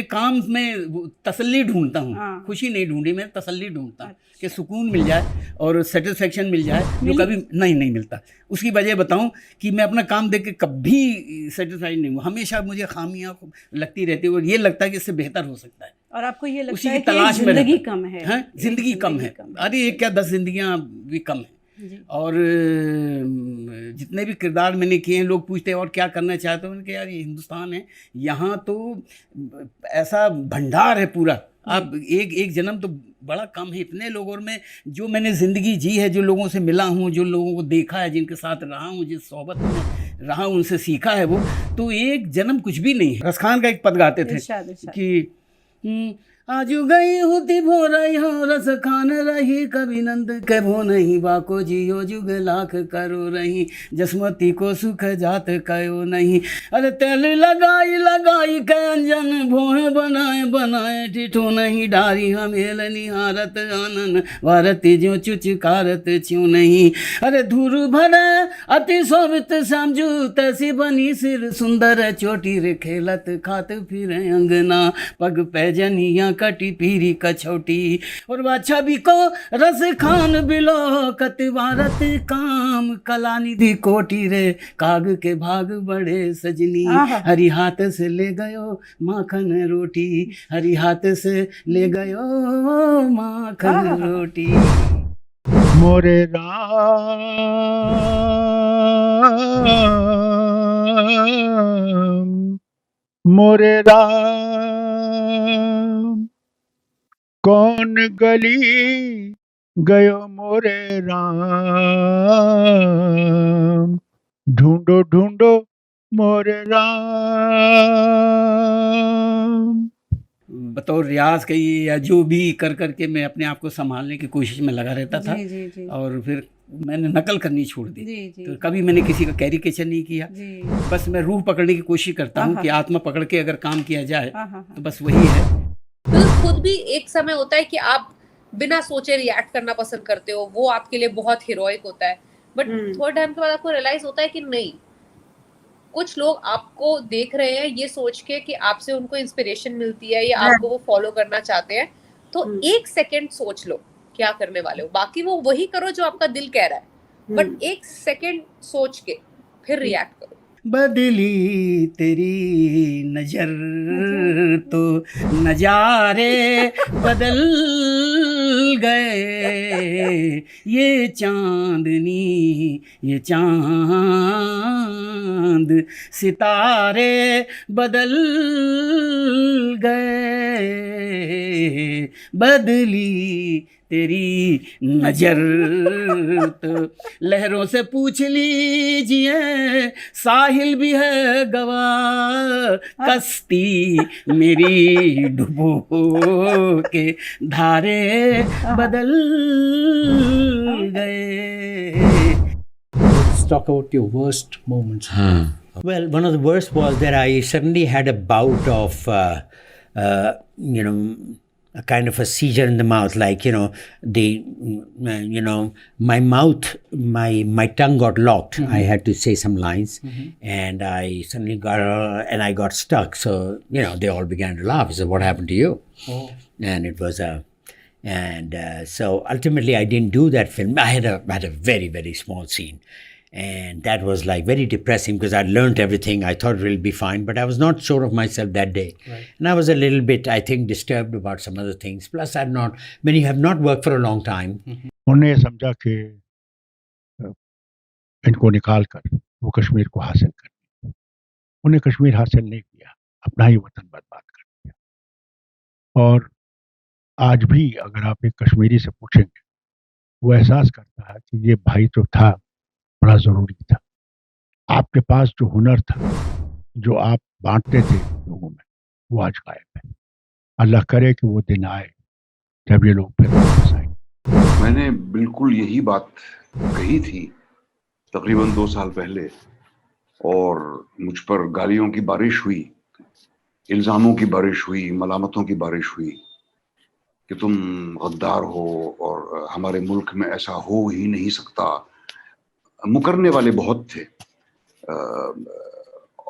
अपने काम में तसल्ली ढूंढता हूँ, खुशी नहीं ढूंढी, मैं तसल्ली ढूंढता हूँ कि सुकून मिल जाए और सेटिस्फेक्शन मिल जाए, जो कभी नहीं मिलता। उसकी वजह बताऊं कि मैं अपना काम देख के कभी सेटिस्फाइड नहीं हूँ, हमेशा मुझे खामियां लगती रहती है और ये लगता है कि इससे बेहतर हो सकता है, और आपको ये लगता उसी है की तलाश में जिंदगी कम है। हाँ, जिंदगी कम है। अरे एक क्या 10 जिंदगियां भी कम है। और जितने भी किरदार मैंने किए हैं, लोग पूछते हैं और क्या करना चाहते हो, मैंने कहा यार ये हिंदुस्तान है, यहाँ तो ऐसा भंडार है पूरा, आप एक जन्म तो बड़ा कम है इतने लोगों में, जो मैंने ज़िंदगी जी है, जो लोगों से मिला हूँ, जो लोगों को देखा है, जिनके साथ रहा हूँ, जिस सोहबत में रहा हूँ, उनसे सीखा है, वो तो एक जन्म कुछ भी नहीं है। रस खान का एक पद गाते थे कि आजू गई होती भो रही हो रस खान रही, कभी नंद के भो नहीं बाको जियो जुग लाख करो रही, जसमती को सुख जात कयो नहीं, अरे तेल लगाई लगाई के अंजन भोहे बनाए बनाए, ठिठो नहीं डारी हमेल निहारत आनन भारती ज्यों चुचकारत छ्यों नहीं, अरे धूर भरे अति शोभित समझू तैसी बनी सिर सुंदर चोटी रे खेलत खात फिर अंगना, पग पैजनिया कटी पीरी कछौटी, और बाछा भी को रस खान बिलो कत भारत काम, कला निधि कोटी रे काग के भाग बड़े सजनी, हरि हाथ से ले गयो माखन रोटी, हरि हाथ से ले गयो माखन रोटी। मोरे राम मोरे राम, कौन गली गयो मोरे राम, ढूंढो ढूंढो मोरे राम। बतौर रियाज का ये या जो भी कर करके मैं अपने आप को संभालने की कोशिश में लगा रहता था। जी। और फिर मैंने नकल करनी छोड़ दी। तो कभी मैंने किसी का कैरिकेचर नहीं किया, बस मैं रूह पकड़ने की कोशिश करता हूँ कि आत्मा पकड़ के अगर काम किया जाए तो बस वही है। तो खुद भी एक समय होता है कि आप बिना सोचे रिएक्ट करना पसंद करते हो, वो आपके लिए बहुत हीरोइक होता है, बट थोड़े टाइम के बाद आपको रियलाइज होता है कि नहीं, कुछ लोग आपको देख रहे हैं ये सोच के कि आपसे उनको इंस्पिरेशन मिलती है या आपको वो फॉलो करना चाहते हैं, तो एक सेकंड सोच लो क्या करने वाले हो, बाकी वो वही करो जो आपका दिल कह रहा है, बट एक सेकंड सोच के फिर रिएक्ट करो। बदली तेरी नजर तो नजारे बदल गए, ये चांदनी ये चांद सितारे बदल गए, बदली तेरी नजर तो लहरों से पूछ लीजिए, साहिल भी है गवाह, कश्ती मेरी डुबो के धारे बदल गए। Let's talk about your worst moments. Well, one of the worst was that I suddenly had a bout of, a kind of a seizure in the mouth, like, my mouth, my tongue got locked. I had to say some lines, and I suddenly got stuck. So, they all began to laugh. I said, "What happened to you?" And it was so ultimately I didn't do that film. I had a very, very small scene. And that was like very depressing because I'd learned everything. I thought it will be fine, but I was not sure of myself that day. Right. And I was a little bit, I think, disturbed about some other things. Plus, when you have not worked for a long time. उन्हें समझा कि इनको निकाल कर वो कश्मीर को हासिल कर, उन्हें कश्मीर हासिल नहीं किया, अपना ही वतन बर्बाद कर दिया। और आज भी अगर आप एक कश्मीरी से पूछेंगे, वो एहसास करता है कि ये भाई तो था, बड़ा जरूरी था। आपके पास जो हुनर था, जो आप बांटते थे लोगों में, वो आज गायब है। अल्लाह करे कि वो दिन आए जब ये लोग फिर वापस आए। मैंने बिल्कुल यही बात कही थी तकरीबन 2 साल पहले, और मुझ पर गालियों की बारिश हुई, इल्जामों की बारिश हुई, मलामतों की बारिश हुई कि तुम गद्दार हो और हमारे मुल्क में ऐसा हो ही नहीं सकता। मुकरने वाले बहुत थे,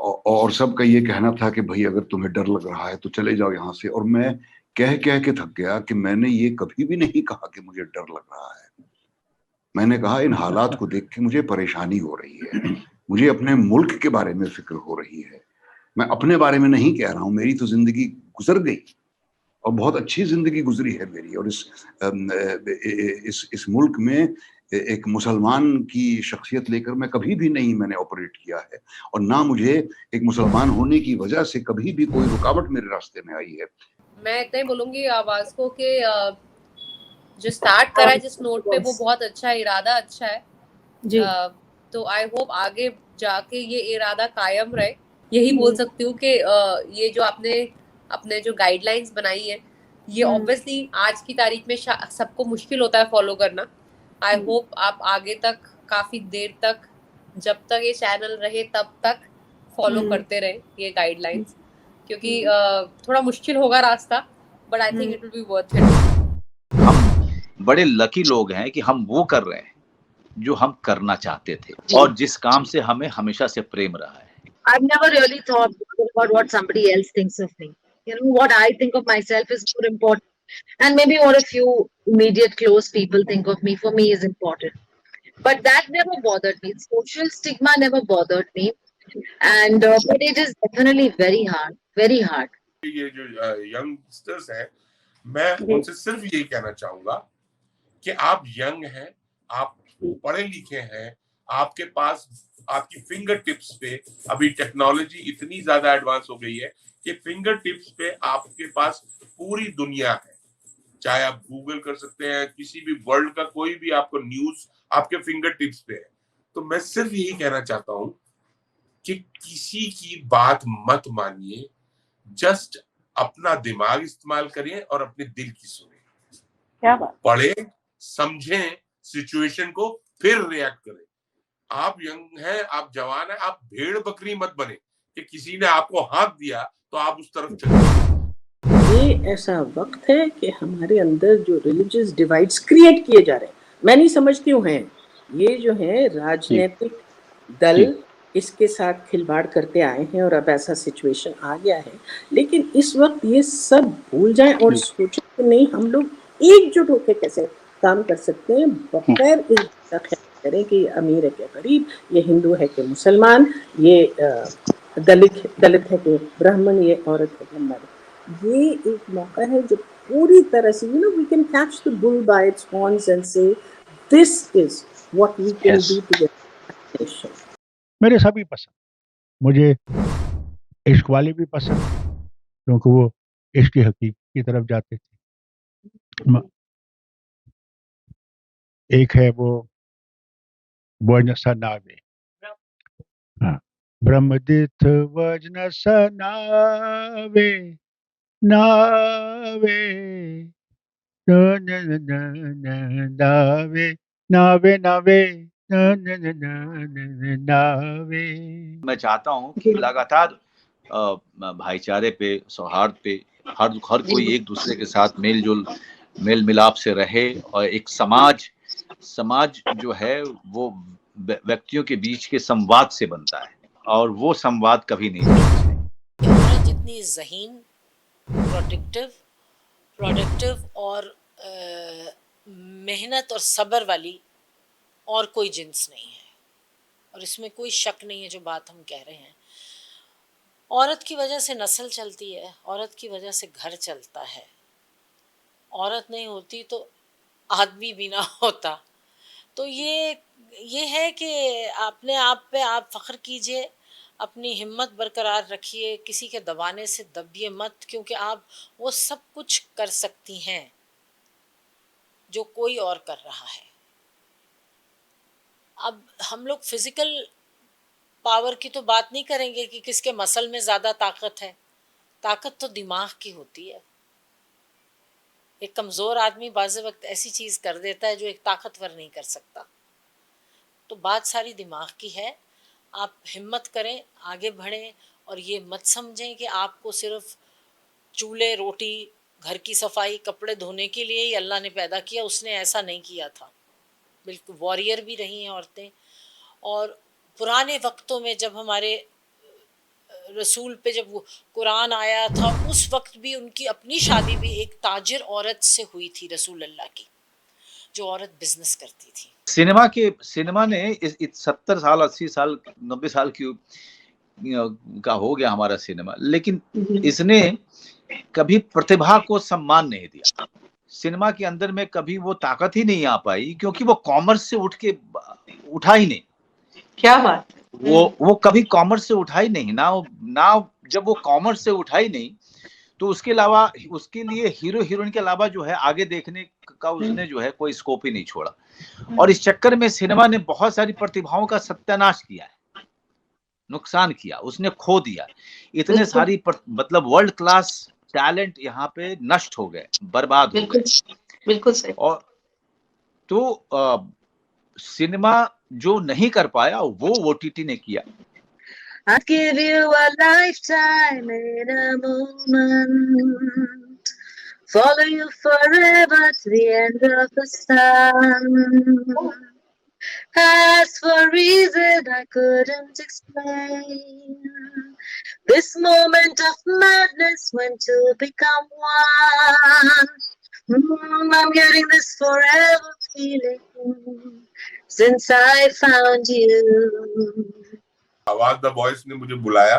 और सबका ये कहना था कि भाई अगर तुम्हें डर लग रहा है तो चले जाओ यहाँ से। और मैं कह कह के थक गया कि मैंने ये कभी भी नहीं कहा कि मुझे डर लग रहा है। मैंने कहा इन हालात को देख के मुझे परेशानी हो रही है, मुझे अपने मुल्क के बारे में फिक्र हो रही है। मैं अपने बारे में नहीं कह रहा हूँ, मेरी तो जिंदगी गुजर गई और बहुत अच्छी जिंदगी गुजरी है मेरी। और इस मुल्क में एक मुसलमान की शख्सियत लेकर मैं कभी भी नहीं मैंने ऑपरेट किया है, और ना मुझे एक मुसलमान होने की वजह से कभी भी कोई रुकावट मेरे रास्ते में आई है। मैं इतना ही बोलूंगी आवाज को कि जो स्टार्ट करा है जिस नोट पे वो बहुत अच्छा, इरादा अच्छा है जी। तो आई होप आगे जाके ये इरादा कायम रहे। यही बोल सकती हूँ कि ये जो आपने अपने जो गाइडलाइंस बनाई है ये ऑब्वियसली आज की तारीख में सबको मुश्किल होता है फॉलो करना। आई होप आप आगे तक काफी देर तक, जब तक ये चैनल रहे तब तक फॉलो करते रहे ये गाइडलाइंस, क्योंकि थोड़ा मुश्किल होगा रास्ता, but I think it will be worth it. हम बड़े लकी लोग हैं कि हम वो कर रहे हैं जो हम करना चाहते थे और जिस काम से हमें हमेशा से प्रेम रहा है। I've never really thought about what somebody else thinks of me. You know, what I think of myself is more important. And maybe what a few immediate close people think of me, for me, is important. But that never bothered me. Social stigma never bothered me. And but it is definitely very hard, very hard. ये जो youngsters हैं, मैं उनसे सिर्फ यही कहना चाहूंगा कि आप यंग हैं, आप पढ़े लिखे हैं, आपके पास आपकी फिंगर टिप्स पे अभी टेक्नोलॉजी इतनी ज्यादा एडवांस हो गई है कि फिंगर टिप्स पे आपके पास पूरी दुनिया है। चाहे आप गूगल कर सकते हैं, किसी भी वर्ल्ड का कोई भी आपको न्यूज आपके फिंगर टिप्स पे है। तो मैं सिर्फ यही कहना चाहता हूं कि किसी की बात मत मानिए, जस्ट अपना दिमाग इस्तेमाल करिए और अपने दिल की सुनिए। क्या बात? पढ़ें, समझें सिचुएशन को, फिर रिएक्ट करें। आप यंग हैं, आप जवान हैं, आप भेड़ बकरी मत बने कि किसी ने आपको हाथ दिया तो आप उस तरफ चले। ये ऐसा वक्त है कि हमारे अंदर जो रिलीजियस डिवाइड्स क्रिएट किए जा रहे हैं, मैं नहीं समझती हूँ हैं, ये जो है राजनीतिक दल इसके साथ खिलवाड़ करते आए हैं और अब ऐसा सिचुएशन आ गया है। लेकिन इस वक्त ये सब भूल जाएं और सोचें कि नहीं, हम लोग एकजुट होकर कैसे काम कर सकते हैं बगैर इस बात का ख्याल करें कि अमीर है कि गरीब, ये हिंदू है कि मुसलमान, ये दलित है कि ब्राह्मण, ये औरत है कि मर्द। ये एक मौका है जो पूरी तरह से, we can catch the bull by its horns and say this is what we can do to get a nation. मेरे सभी पसंद, मुझे इश्क वाले भी पसंद क्योंकि वो इश्क की हकीक की तरफ जाते थे। एक है वो वजनसा नावे, हाँ, ब्रह्मदिथ वजनसा नावे नावे नावे नावे नावे नावे। मैं चाहता हूँ कि लगातार भाईचारे पे, सौहार्द पे हर कोई एक दूसरे के साथ मेल मिलाप से रहे और एक समाज जो है वो व्यक्तियों के बीच के संवाद से बनता है और वो संवाद कभी नहीं औरत जितनी ज़हीन, प्रोडक्टिव और मेहनत और सब्र वाली और कोई जिन्स नहीं है, और इसमें कोई शक नहीं है जो बात हम कह रहे हैं। औरत की वजह से नस्ल चलती है, औरत की वजह से घर चलता है। औरत नहीं होती तो आदमी भी ना होता। तो ये है कि अपने आप पे आप फ़ख्र कीजिए, अपनी हिम्मत बरकरार रखिए, किसी के दबाने से दबिए मत, क्योंकि आप वो सब कुछ कर सकती हैं जो कोई और कर रहा है। अब हम लोग फिजिकल पावर की तो बात नहीं करेंगे कि किसके मसल में ज़्यादा ताकत है। ताकत तो दिमाग की होती है। एक कमज़ोर आदमी बाज़ वक्त ऐसी चीज़ कर देता है जो एक ताकतवर नहीं कर सकता। तो बात सारी दिमाग की है। आप हिम्मत करें, आगे बढ़ें और ये मत समझें कि आपको सिर्फ चूल्हे, रोटी, घर की सफाई, कपड़े धोने के लिए ही अल्लाह ने पैदा किया। उसने ऐसा नहीं किया था। बिल्कुल वॉरियर भी रही हैं औरतें। और पुराने वक्तों में जब हमारे रसूल पे जब वो कुरान आया था उस वक्त भी उनकी अपनी शादी भी एक ताजिर औरत से हुई थी, रसूल अल्लाह की, जो औरत बिजनेस करती थी। सिनेमा ने इस 70 साल 80 साल 90 साल की का हो गया हमारा सिनेमा, लेकिन इसने कभी प्रतिभा को सम्मान नहीं दिया। सिनेमा के अंदर में कभी वो ताकत ही नहीं आ पाई, क्योंकि वो कॉमर्स से उठा ही नहीं। क्या बात। वो कभी कॉमर्स से उठा ही नहीं ना। जब वो कॉमर्स से उठा ही नहीं तो उसके अलावा उसके लिए हीरो हीरोइन के अलावा जो है आगे देखने का उसने जो है कोई स्कोप ही नहीं छोड़ा। और इस चक्कर में सिनेमा ने बहुत सारी प्रतिभाओं का सत्यानाश किया है, नुकसान किया, उसने खो दिया। इतने सारी मतलब वर्ल्ड क्लास टैलेंट यहाँ पे नष्ट हो गए, बर्बाद हो गए। बिल्कुल सही। और तो सिनेमा जो नहीं कर पाया वो OTT ने किया। I'd give you a lifetime in a moment, follow you forever to the end of the sun. As for reason I couldn't explain, this moment of madness when two become one. I'm getting this forever feeling since I found you. आवाज the voice ने मुझे बुलाया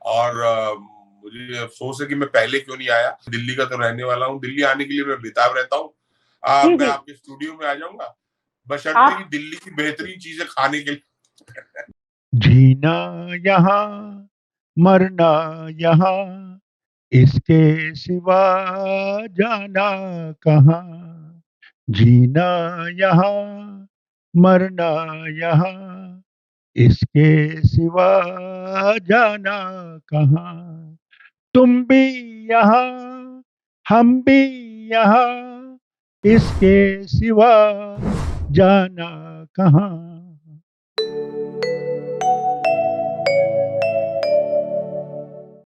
और मुझे अफसोस है कि मैं पहले क्यों नहीं आया। दिल्ली का तो रहने वाला हूँ, दिल्ली आने के लिए मैं बेताब रहता हूँ। मैं आपके स्टूडियो में आ जाऊंगा, बशर्ते कि दिल्ली की बेहतरीन चीजें खाने के लिए। जीना यहाँ मरना यहाँ, इसके सिवा जाना कहाँ। जीना यहाँ मरना यहाँ, इसके सिवा जाना कहाँ। तुम भी यहाँ हम भी यहाँ, इसके सिवा जाना कहाँ।